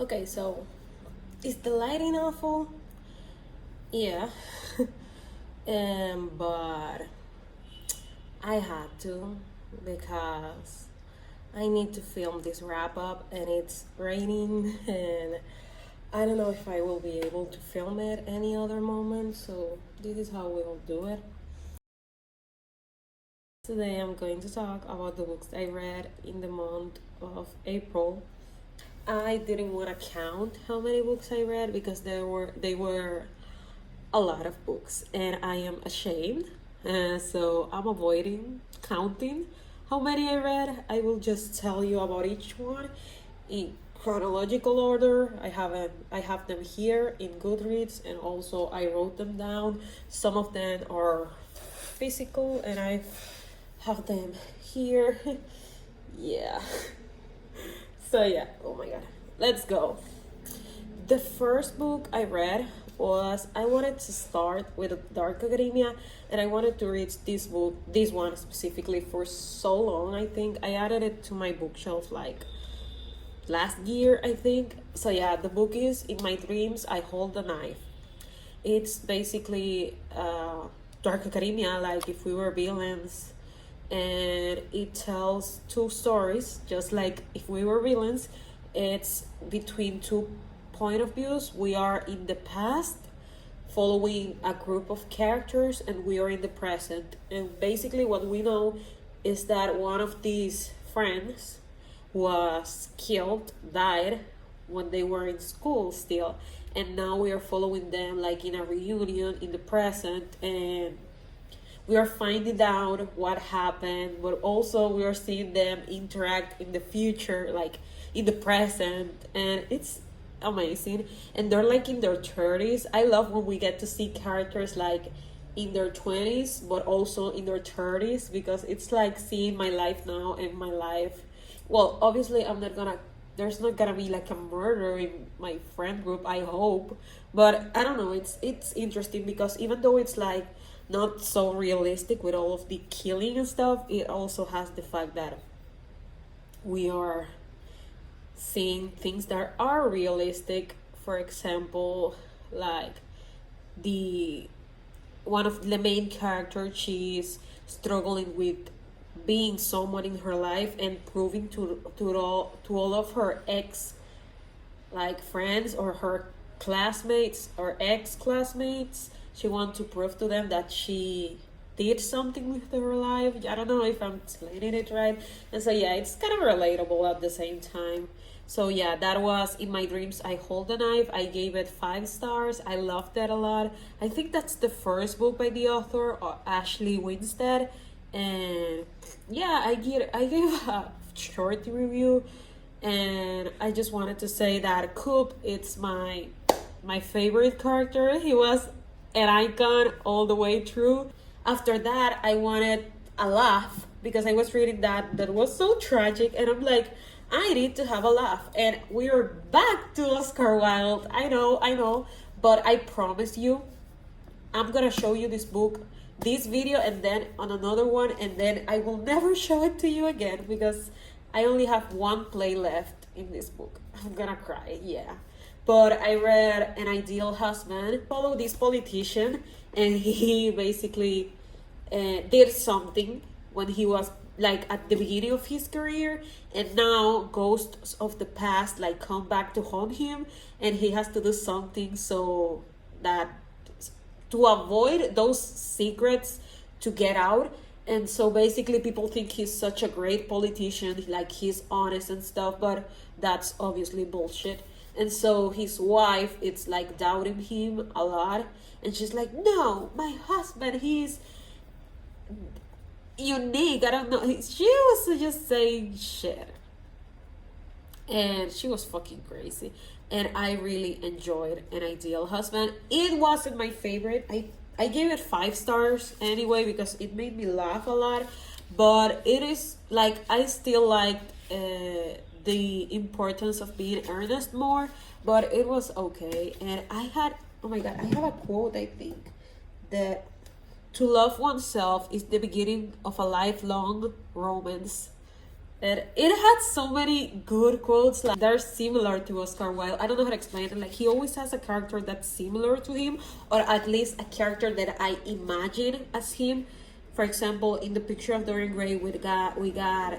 Okay, so is the lighting awful? Yeah. But I had to because I need to film this wrap up and it's raining and I don't know if I will be able to film it any other moment, so this is how we'll do it. Today I'm going to talk about the books I read in the month of April. I didn't want to count how many books I read because they were a lot of books and I am ashamed. So I'm avoiding counting how many I read. I will just tell you about each one in chronological order. I have them here in Goodreads and also I wrote them down. Some of them are physical and I have them here. Yeah. So yeah, oh my god. Let's go. The first book I read was I wanted to start with Dark Academia and I wanted to read this one specifically for so long. I think I added it to my bookshelf like last year, I think. So yeah, the book is In My Dreams I Hold the Knife. It's basically Dark Academia, like if we were villains, and it tells two stories just like if we were villains. It's between two point of views. We are in the past following a group of characters and we are in the present, and basically what we know is that one of these friends was killed, died when they were in school still, and now we are following them like in a reunion in the present, and we are finding out what happened, but also we are seeing them interact in the future, like in the present, and it's amazing. And they're like in their 30s. I love when we get to see characters like in their 20s, but also in their 30s, because it's like seeing my life now and my life. Well, obviously, there's not gonna be like a murder in my friend group, I hope, but I don't know, it's interesting because even though it's like not so realistic with all of the killing and stuff, it also has the fact that we are seeing things that are realistic. For example, like the one of the main characters, she's struggling with being someone in her life and proving to all of her ex like friends or her classmates or ex classmates. She wants to prove to them that she did something with her life. I don't know if I'm explaining it right. And so yeah, it's kind of relatable at the same time. So yeah, that was In My Dreams I Hold the Knife. I gave it 5 stars. I loved that a lot. I think that's the first book by the author, Ashley Winstead. And yeah, I gave a short review, and I just wanted to say that Coop, it's my favorite character. He was an icon all the way through. After that, I wanted a laugh because I was reading that was so tragic, and I'm like, I need to have a laugh. And we are back to Oscar Wilde. I know, but I promise you, I'm gonna show you this book, this video, and then on another one, and then I will never show it to you again because I only have one play left in this book. I'm gonna cry, yeah. But I read An Ideal Husband. Follow this politician, and he basically did something when he was like at the beginning of his career, and now ghosts of the past like come back to haunt him, and he has to do something so that to avoid those secrets to get out. And so basically people think he's such a great politician, like he's honest and stuff, but that's obviously bullshit. And so his wife, it's like doubting him a lot, and she's like, no, my husband, he's unique, I don't know, she was just saying shit, and she was fucking crazy. And I really enjoyed An Ideal Husband. It wasn't my favorite. I gave it 5 stars anyway because it made me laugh a lot, but it is like I still liked the importance of being earnest more, but it was okay. And I had, oh my god, I have a quote, I think, that to love oneself is the beginning of a lifelong romance. And it had so many good quotes, like they're similar to Oscar Wilde. I don't know how to explain it. Like he always has a character that's similar to him, or at least a character that I imagine as him. For example, in the Picture of Dorian Gray, we got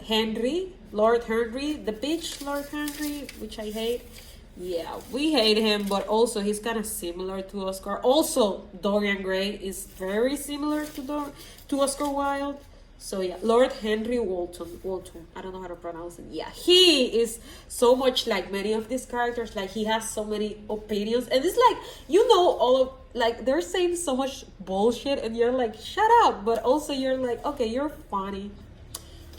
Henry, Lord Henry, the bitch Lord Henry, which I hate. Yeah, we hate him, but also he's kind of similar to Oscar. Also, Dorian Gray is very similar to Oscar Wilde. So yeah, Lord Henry Walton. I don't know how to pronounce it. Yeah, he is so much like many of these characters. Like he has so many opinions, and it's like all of like they're saying so much bullshit, and you're like, shut up. But also you're like, okay, you're funny,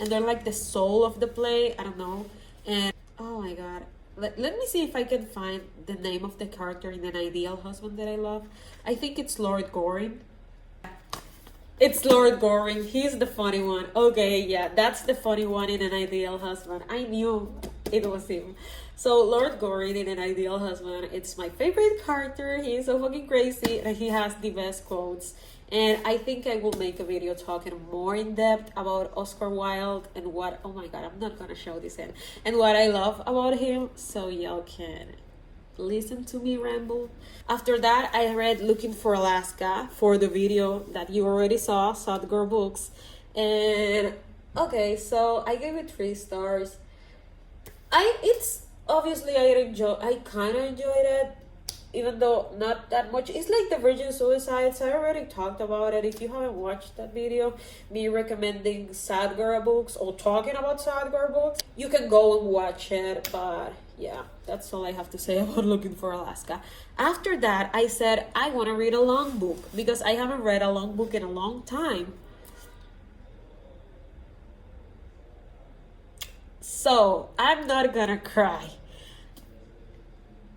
and they're like the soul of the play. I don't know, and oh my god. Let me see if I can find the name of the character in An Ideal Husband that I love. I think it's Lord Goring. It's Lord Goring. He's the funny one. Okay, yeah, that's the funny one in An Ideal Husband. I knew it was him. So Lord Goring in An Ideal Husband, it's my favorite character. He's so fucking crazy and he has the best quotes. And I think I will make a video talking more in depth about Oscar Wilde and what, oh my god, I'm not gonna show this in, and what I love about him, so y'all can listen to me ramble. After that, I read Looking for Alaska for the video that you already saw, Sad Girl Books. And okay, so I gave it 3 stars. It's obviously I kind of enjoyed it, even though not that much. It's like the Virgin Suicides. I already talked about it. If you haven't watched that video, me recommending sad girl books or talking about sad girl books, you can go and watch it. But yeah, that's all I have to say about Looking for Alaska. After that, I said I want to read a long book because I haven't read a long book in a long time. So I'm not gonna cry.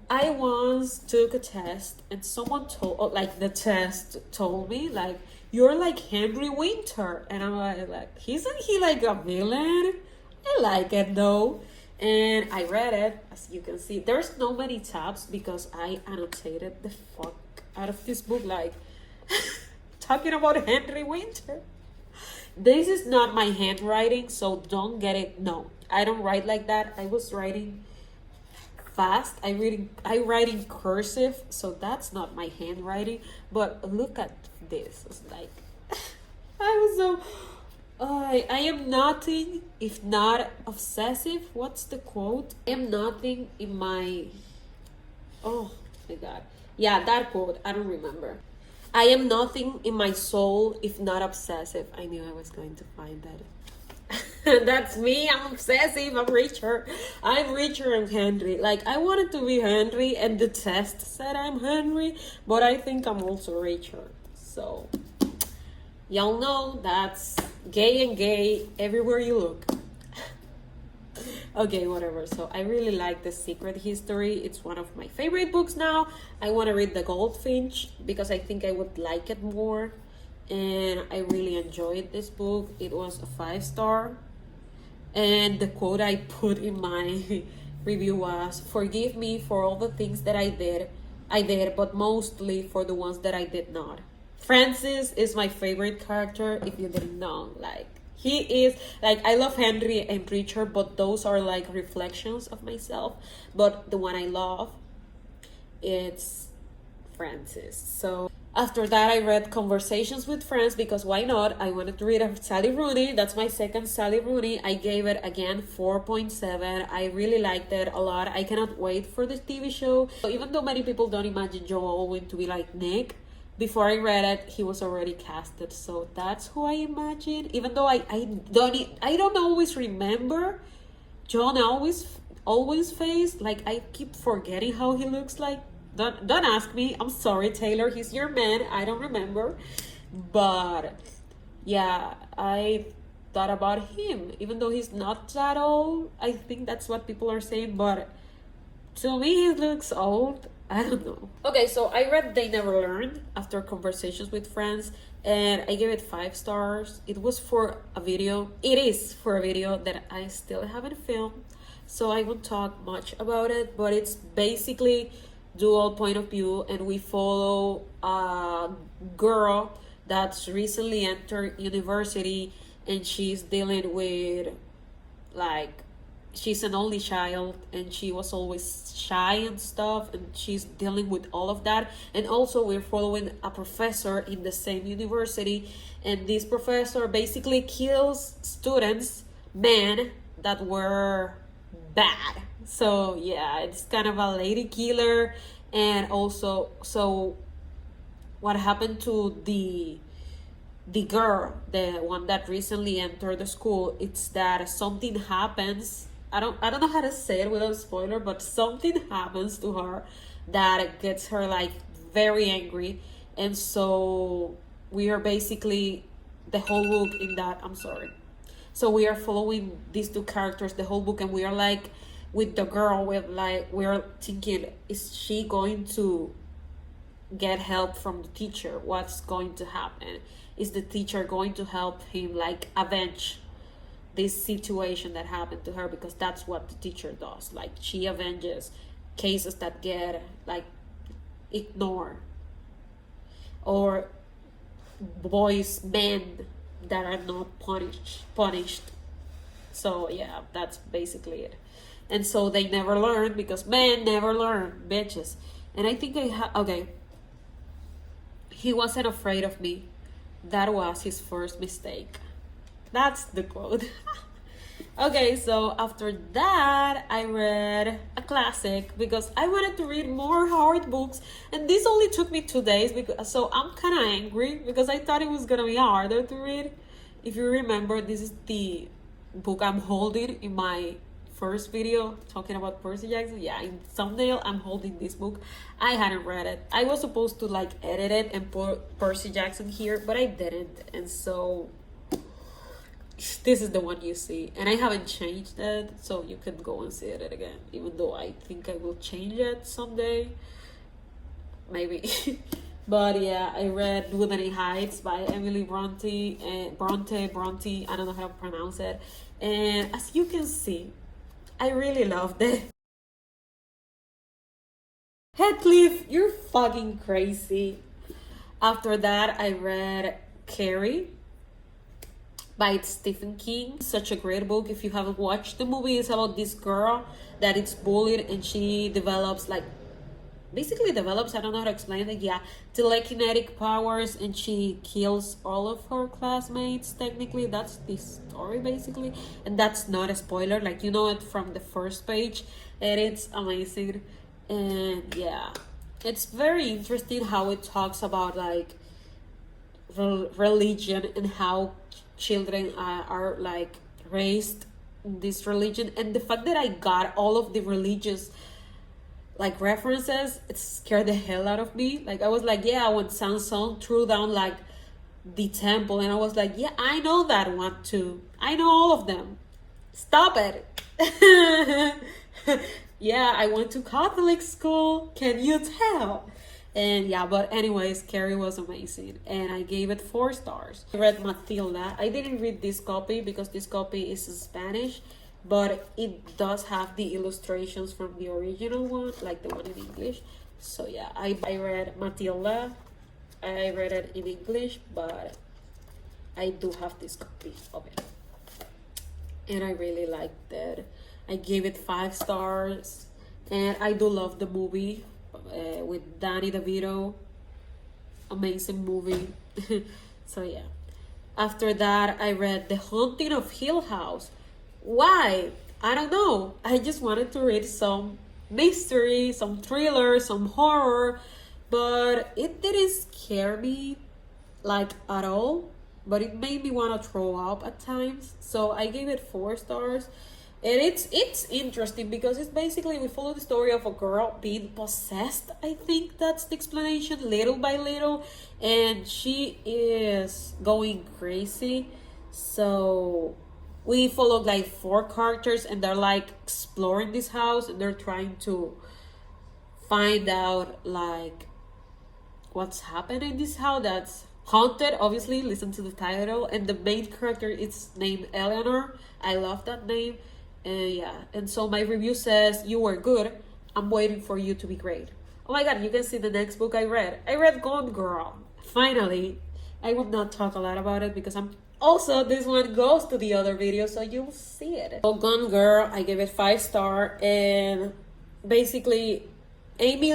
I once took a test and someone the test told me, like, you're like Henry Winter. And I'm like, isn't he like a villain? I like it though. And I read it, as you can see. There's no many tabs because I annotated the fuck out of this book, like, talking about Henry Winter. This is not my handwriting, so don't get it. No, I don't write like that. I was writing fast. I write in cursive, so that's not my handwriting. But look at this. It's like I was so I am nothing if not obsessive. What's the quote? I am nothing in my, oh my god, yeah, that quote. I don't remember. I am nothing in my soul if not obsessive. I knew I was going to find that. That's me. I'm obsessive. I'm richer. I'm richer than Henry. Like, I wanted to be Henry, and the test said I'm Henry, but I think I'm also richer. So, y'all know that's gay and gay everywhere you look. Okay, whatever. So, I really like The Secret History. It's one of my favorite books now. I want to read The Goldfinch because I think I would like it more. And I really enjoyed this book. It was a 5-star. And the quote I put in my review was, forgive me for all the things that I did, but mostly for the ones that I did not. Francis is my favorite character, if you didn't know. Like, he is, like, I love Henry and Richard, but those are like reflections of myself. But the one I love, it's Francis. So after that, I read Conversations with Friends because why not? I wanted to read a Sally Rooney. That's my second Sally Rooney. I gave it again 4.7. I really liked it a lot. I cannot wait for the TV show. So even though many people don't imagine Joel Owen to be like Nick, before I read it, he was already casted. So that's who I imagine. Even though I don't always remember John always face. Like, I keep forgetting how he looks like. Don't ask me. I'm sorry, Taylor. He's your man. I don't remember. But yeah, I thought about him. Even though he's not that old. I think that's what people are saying. But to me, he looks old. I don't know. Okay, so I read They Never Learned after Conversations with Friends. And I gave it 5 stars. It is for a video that I still haven't filmed. So I won't talk much about it. But it's basically dual point of view, and we follow a girl that's recently entered university, and she's dealing with like she's an only child and she was always shy and stuff, and she's dealing with all of that. And also we're following a professor in the same university, and this professor basically kills students, men that were bad. So yeah, it's kind of a lady killer. And also, so what happened to the girl, the one that recently entered the school, it's that something happens. I don't know how to say it without spoiler, but something happens to her that gets her like very angry. And so we are basically the whole book in that, I'm sorry. So we are following these two characters the whole book, and we are like with the girl, with like we're thinking, is she going to get help from the teacher? What's going to happen? Is the teacher going to help him like avenge this situation that happened to her? Because that's what the teacher does. Like she avenges cases that get like ignored, or men that are not punished. So yeah, that's basically it. And so they never learn, because men never learn, bitches. And I think okay, he wasn't afraid of me. That was his first mistake. That's the quote. Okay, so after that, I read a classic because I wanted to read more hard books, and this only took me 2 days. So I'm kind of angry because I thought it was gonna be harder to read. If you remember, this is the book I'm holding in my first video talking about Percy Jackson. Yeah, in thumbnail I'm holding this book. I hadn't read it. I was supposed to like edit it and put Percy Jackson here, but I didn't. And so this is the one you see, and I haven't changed it, so you can go and see it again, even though I think I will change it someday, maybe. But yeah, I read Wuthering Heights by Emily Bronte, I don't know how to pronounce it. And as you can see, I really loved it. Heathcliff, you're fucking crazy. After that, I read Carrie by Stephen King. Such a great book. If you haven't watched the movie, it's about this girl that is bullied, and she develops I don't know how to explain it, yeah, telekinetic powers, and she kills all of her classmates. Technically, that's the story basically, and that's not a spoiler, like you know it from the first page, and it's amazing. And yeah, it's very interesting how it talks about like religion and how children are like raised in this religion, and the fact that I got all of the religious like references, it scared the hell out of me. Like I was like, yeah, when Samson threw down like the temple, and I was like, yeah, I know that one too, I know all of them, stop it. Yeah, I went to Catholic school, can you tell? And yeah, but anyways, Carrie was amazing, and I gave it 4 stars. I read Matilda. I didn't read this copy because this copy is in Spanish, but it does have the illustrations from the original one, like the one in English. So yeah, I read Matilda. I read it in English, but I do have this copy of it, and I really liked it. I gave it 5 stars, and I do love the movie with Danny DeVito. Amazing movie. So yeah, after that I read The Haunting of Hill House. Why? I don't know, I just wanted to read some mystery, some thriller, some horror, but it didn't scare me like at all, but it made me want to throw up at times. So I gave it 4 stars. And it's interesting because it's basically, we follow the story of a girl being possessed. I think that's the explanation, little by little, and she is going crazy. So we followed like 4 characters, and they're like exploring this house, and they're trying to find out like what's happening in this house that's haunted. Obviously, listen to the title. And the main character is named Eleanor. I love that name. Yeah, and so my review says, you were good, I'm waiting for you to be great. Oh my god, you can see the next book I read. I read Gone Girl. Finally. I will not talk a lot about it because I'm Also, this one goes to the other video, so you'll see it. So, Gone Girl, I gave it 5 star, and basically, Amy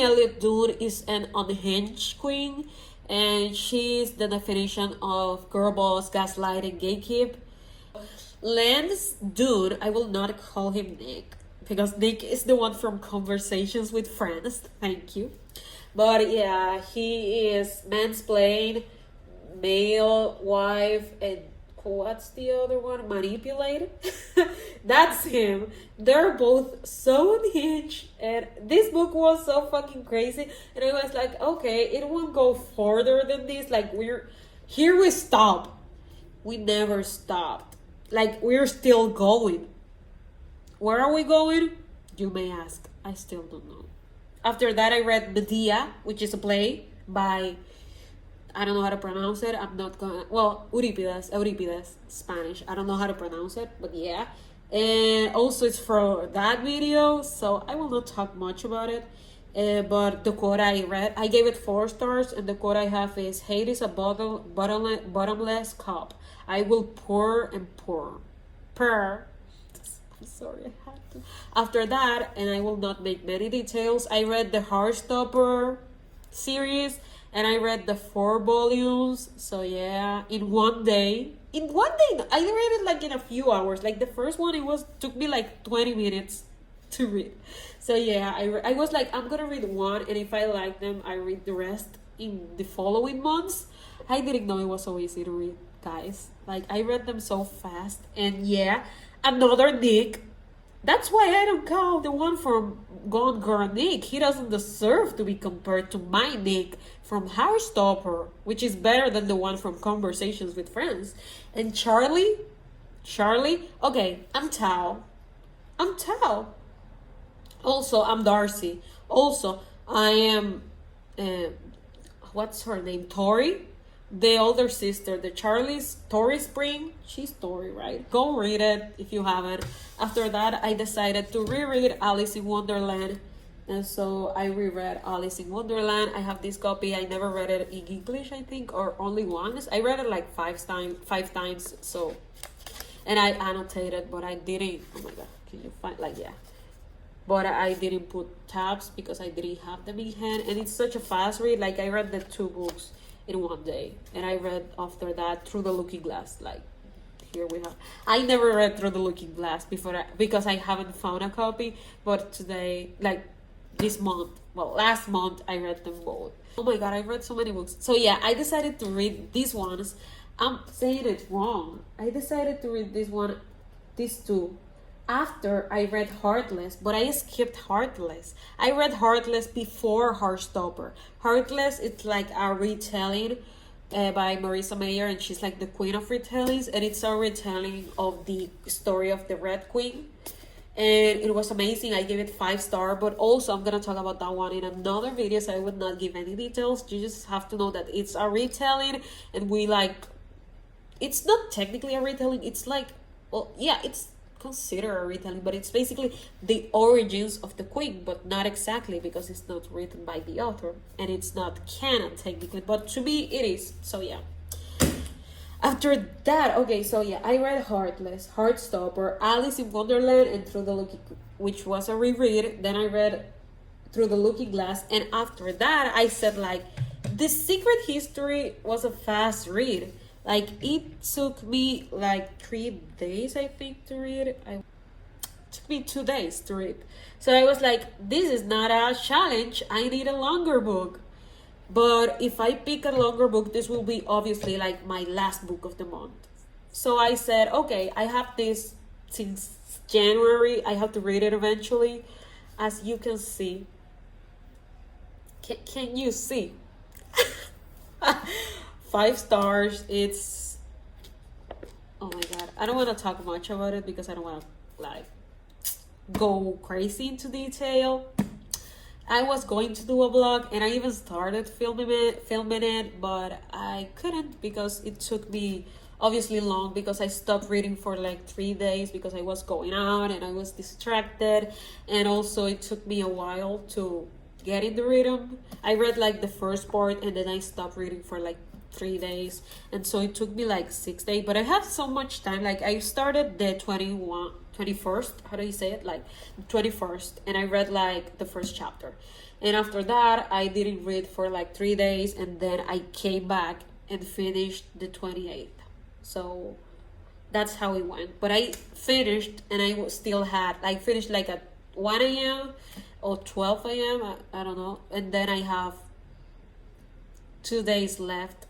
Elliott Dude is an unhinged queen, and she's the definition of girl boss, gaslight, and gatekeep. Lance Dude, I will not call him Nick, because Nick is the one from Conversations with Friends. Thank you. But yeah, he is mansplained, male, wife, and what's the other one? Manipulated. That's him. They're both so unhinged, and this book was so fucking crazy. And I was like, okay, it won't go further than this. Like, we're here, we stop. We never stopped. Like, we're still going. Where are we going? You may ask. I still don't know. After that, I read Medea, which is a play by, I don't know how to pronounce it. I'm not gonna, well, Euripides, Spanish. I don't know how to pronounce it, but yeah. And also it's for that video, so I will not talk much about it. But the quote I read, I gave it 4 stars, and the quote I have is, hate is a bottomless cup. I will pour and pour. I'm sorry, I had to. After that, and I will not make many details, I read the Heartstopper series, and I read the 4 volumes. So yeah, in one day, I read it like in a few hours. Like the first one, took me like 20 minutes to read. So yeah, I was like, I'm gonna read one, and if I like them, I read the rest in the following months. I didn't know it was so easy to read, guys. Like, I read them so fast. And yeah, another Nick. That's why I don't call the one from Gone Girl Nick. He doesn't deserve to be compared to my Nick from Heartstopper, which is better than the one from Conversations with Friends. And Charlie, okay, I'm Tao. Also, I'm Darcy. Also, I am, what's her name? Tori? The older sister, Tori Spring. She's Tori, right? Go read it if you haven't. After that, I decided to reread Alice in Wonderland. And so I reread Alice in Wonderland. I have this copy. I never read it in English, I think, or only once. I read it like five times. So, and I annotated, but I didn't. Oh my God, can you find, like, yeah. But I didn't put tabs because I didn't have them in hand. And it's such a fast read. Like, I read the 2 books in one day, and I read after that Through the Looking Glass. Like, here we have, I never read Through the Looking Glass before because I haven't found a copy, but today, like last month, I read them both. Oh my God, I read so many books. So yeah, I decided to read these ones. I'm saying it wrong. I decided to read these 2 after I read Heartless, but I skipped Heartless. I read Heartless before Heartstopper. Heartless, it's like a retelling by Marissa Mayer, and she's like the queen of retellings, and it's a retelling of the story of the Red Queen. And it was amazing. I gave it 5 star, but also I'm gonna talk about that one in another video, so I would not give any details. You just have to know that it's a retelling, and it's not technically a retelling, it's like, well, yeah, it's consider a retelling, but it's basically the origins of the queen, but not exactly, because it's not written by the author, and it's not canon technically, but to me it is. So yeah, after that, okay, so yeah, I read Heartless, Heartstopper, Alice in Wonderland, and Through the Looking, which was a reread. Then I read Through the Looking Glass, and after that I said, like, The Secret History was a fast read. Like, it took me like 3 days, I think, to read it. It took me 2 days to read. So I was like, this is not a challenge. I need a longer book. But if I pick a longer book, this will be obviously like my last book of the month. So I said, okay, I have this since January. I have to read it eventually. As you can see. Can you see? 5 stars. It's, oh my God, I don't want to talk much about it because I don't want to like go crazy into detail. I was going to do a vlog, and I even started filming it, but I couldn't because it took me obviously long, because I stopped reading for like 3 days because I was going out and I was distracted, and also it took me a while to get in the rhythm. I read like the first part, and then I stopped reading for like 3 days, and so it took me like 6 days, but I have so much time. Like I started the 21st, how do you say it, like 21st, and I read like the first chapter, and after that I didn't read for like 3 days, and then I came back and finished the 28th. So that's how it went. But I finished, and I still had like finished like at 1 a.m. or 12 a.m. I don't know, and then I have 2 days left,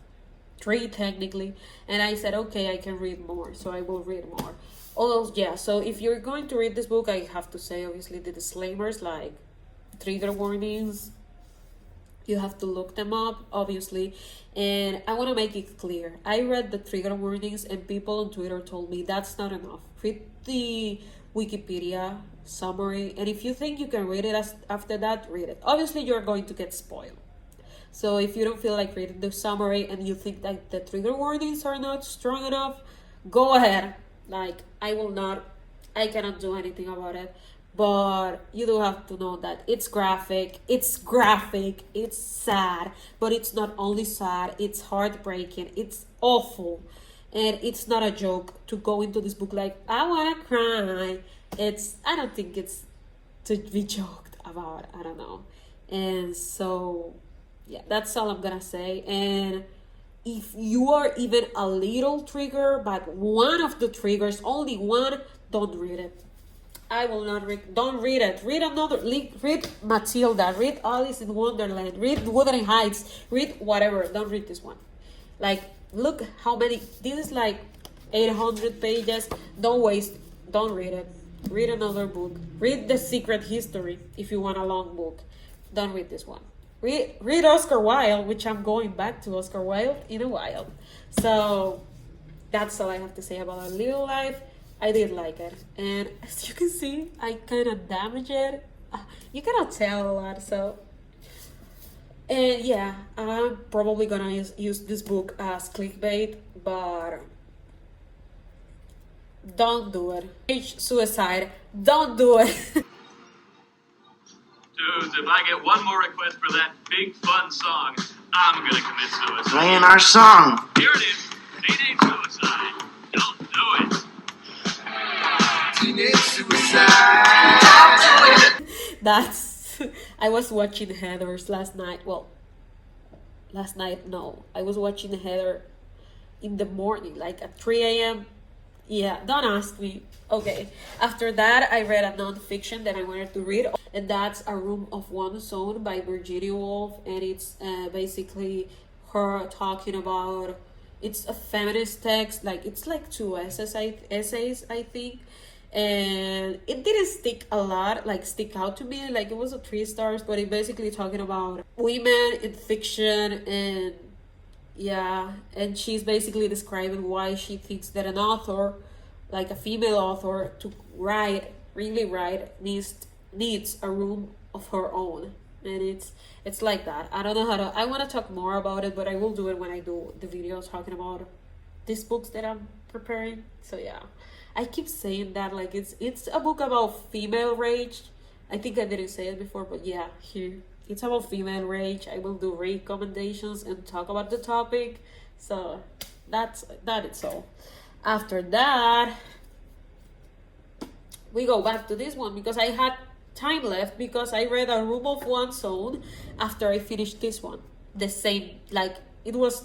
three technically, and I said, okay, I can read more, so I will read more. Although, yeah, so if you're going to read this book, I have to say, obviously, the disclaimers, like trigger warnings, you have to look them up, obviously. And I want to make it clear, I read the trigger warnings, and people on Twitter told me that's not enough. Read the Wikipedia summary, and if you think you can read it after that, read it. Obviously, you're going to get spoiled. So if you don't feel like reading the summary and you think that the trigger warnings are not strong enough, go ahead. Like, I cannot do anything about it. But you do have to know that it's graphic, it's sad, but it's not only sad, it's heartbreaking, it's awful. And it's not a joke to go into this book like, I wanna cry. I don't think it's to be joked about, I don't know. And so, yeah, that's all I'm gonna say. And if you are even a little triggered by one of the triggers, only one, don't read it. I will not read. Don't read it. Read another. Read Matilda. Read Alice in Wonderland. Read Wuthering Heights. Read whatever. Don't read this one. Like, look how many. This is like 800 pages. Don't waste. Don't read it. Read another book. Read The Secret History if you want a long book. Don't read this one. Read Oscar Wilde, which I'm going back to Oscar Wilde in a while. So that's all I have to say about A Little Life. I did like it, and as you can see, I kind of damaged it. You cannot tell a lot, so. And yeah, I'm probably gonna use this book as clickbait, but don't do it. Suicide, don't do it. Dudes, if I get one more request for that big fun song, I'm gonna commit suicide. Playing our song. Here it is. Teenage suicide. Don't do it. Teenage suicide. Don't do it. That's. I was watching Heathers last night. Well, last night, no. I was watching Heather in the morning, like at 3 a.m. Yeah, don't ask me. Okay, after that, I read a non-fiction that I wanted to read, and that's A Room of One's Own by Virginia Woolf, and it's basically her talking about, it's a feminist text, like it's like two essays, I think, and it didn't stick out to me, like it was a 3 stars, but it basically talking about women in fiction, and yeah, and she's basically describing why she thinks that an author, like a female author, to really write, needs a room of her own. And it's like that. I don't know I want to talk more about it, but I will do it when I do the video talking about these books that I'm preparing. So yeah, I keep saying that, like it's a book about female rage. I think I didn't say it before, but yeah, here it's about female rage. I will do recommendations and talk about the topic. So that is all. After that, we go back to this one because I had time left, because I read A Room of One's Own after I finished this one. The same, like it was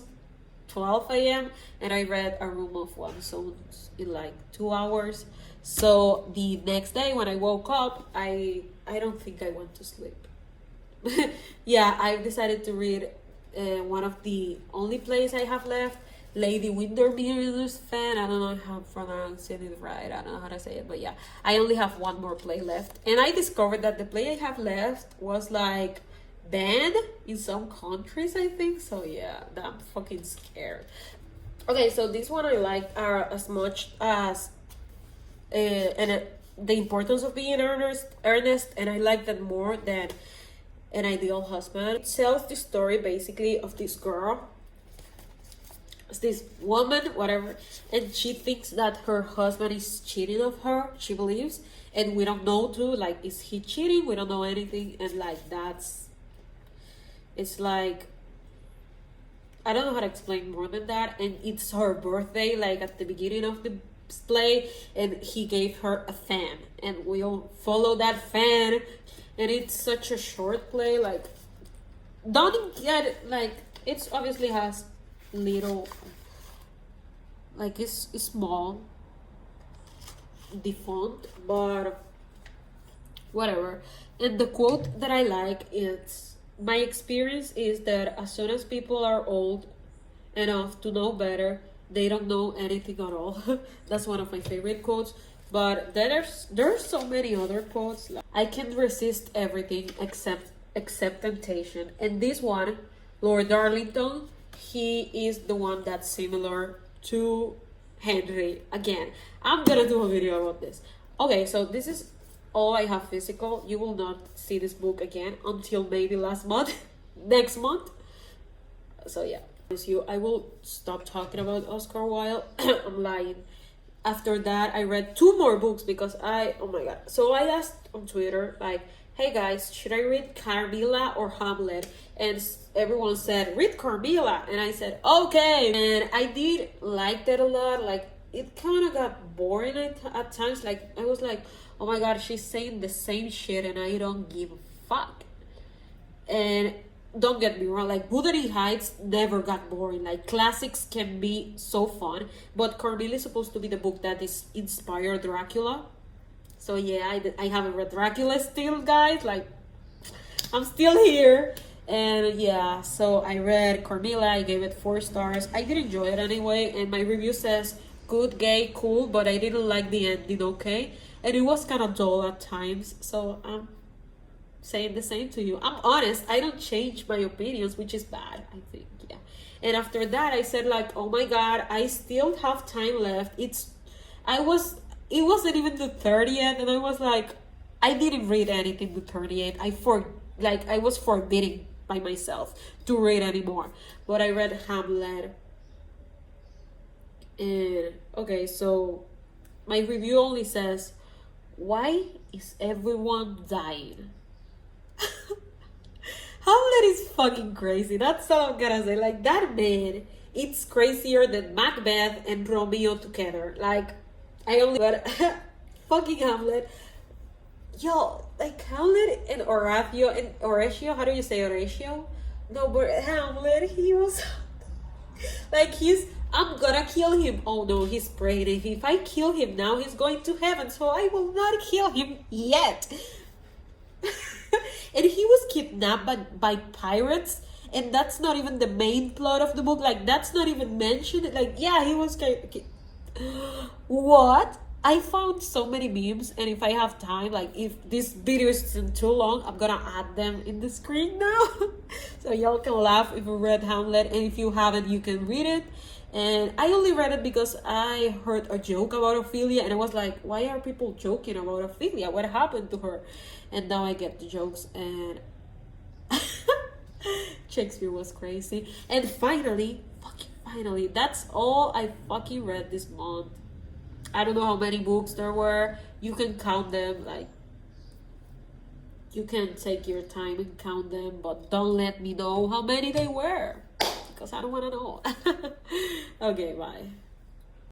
12 a.m. and I read A Room of One's Own in like 2 hours. So the next day when I woke up, I don't think I went to sleep. Yeah, I decided to read one of the only plays I have left, Lady Windermere's Fan. I don't know how I'm pronouncing it right. I don't know how to say it, but yeah, I only have one more play left. And I discovered that the play I have left was like banned in some countries, I think. So yeah, I'm fucking scared. Okay, so this one I like as much as the importance of being earnest, and I like that more than An Ideal Husband. It tells the story basically of this girl, this woman, whatever, and she thinks that her husband is cheating of her, she believes, and we don't know too, like, is he cheating? We don't know anything, and like it's like I don't know how to explain more than that. And it's her birthday, like at the beginning of the play, and he gave her a fan, and we'll follow that fan. And it's such a short play, like, don't get it, like, it's obviously has little, like, it's small, the font, but whatever. And the quote that I like is, my experience is that as soon as people are old enough to know better, they don't know anything at all. That's one of my favorite quotes. But there's so many other quotes. Like, I can resist everything except temptation. And this one, Lord Darlington, he is the one that's similar to Henry. Again, I'm gonna do a video about this. Okay, so this is all I have physical. You will not see this book again until maybe next month. So yeah, I will stop talking about Oscar Wilde. I'm lying. After that, I read 2 more books because oh my god. So I asked on Twitter, like, hey guys, should I read Carmilla or Hamlet? And everyone said, read Carmilla. And I said, okay. And I did like that a lot. Like, it kind of got boring at times. Like, I was like, oh my god, she's saying the same shit and I don't give a fuck. And don't get me wrong, like, Wuthering Heights never got boring. Like, classics can be so fun, but Carmilla is supposed to be the book that is inspired Dracula. So yeah, I haven't read Dracula still, guys. Like, I'm still here. And yeah, so I read Carmilla. I gave it 4 stars. I did enjoy it anyway, and my review says good, gay, cool, but I didn't like the ending, okay? And it was kind of dull at times, so saying the same to you. I'm honest, I don't change my opinions, which is bad, I think. Yeah. And after that, I said, like, oh my god, I still have time left. It wasn't even the 30th, and I was like, I didn't read anything the 30th. I was forbidding by myself to read anymore. But I read Hamlet. And okay, so my review only says, why is everyone dying? Hamlet is fucking crazy. That's all I'm gonna say. Like, that man, it's crazier than Macbeth and Romeo together. Like, but fucking Hamlet. Yo, like, Hamlet and Horatio, how do you say Horatio? No, but Hamlet, he was like, I'm gonna kill him. Oh no, he's praying. If I kill him now, he's going to heaven, so I will not kill him yet. And he was kidnapped by pirates, and that's not even the main plot of the book. Like, that's not even mentioned. Like, yeah, he was what? I found so many memes, and if I have time, like, if this video isn't too long, I'm gonna add them in the screen now. So y'all can laugh if you read Hamlet, and if you haven't, you can read it. And I only read it because I heard a joke about Ophelia, and I was like, why are people joking about Ophelia? What happened to her? And now I get the jokes, and Shakespeare was crazy. And finally, that's all I fucking read this month. I don't know how many books there were. You can count them, like, you can take your time and count them, but don't let me know how many they were, because I don't want to know. Okay, bye.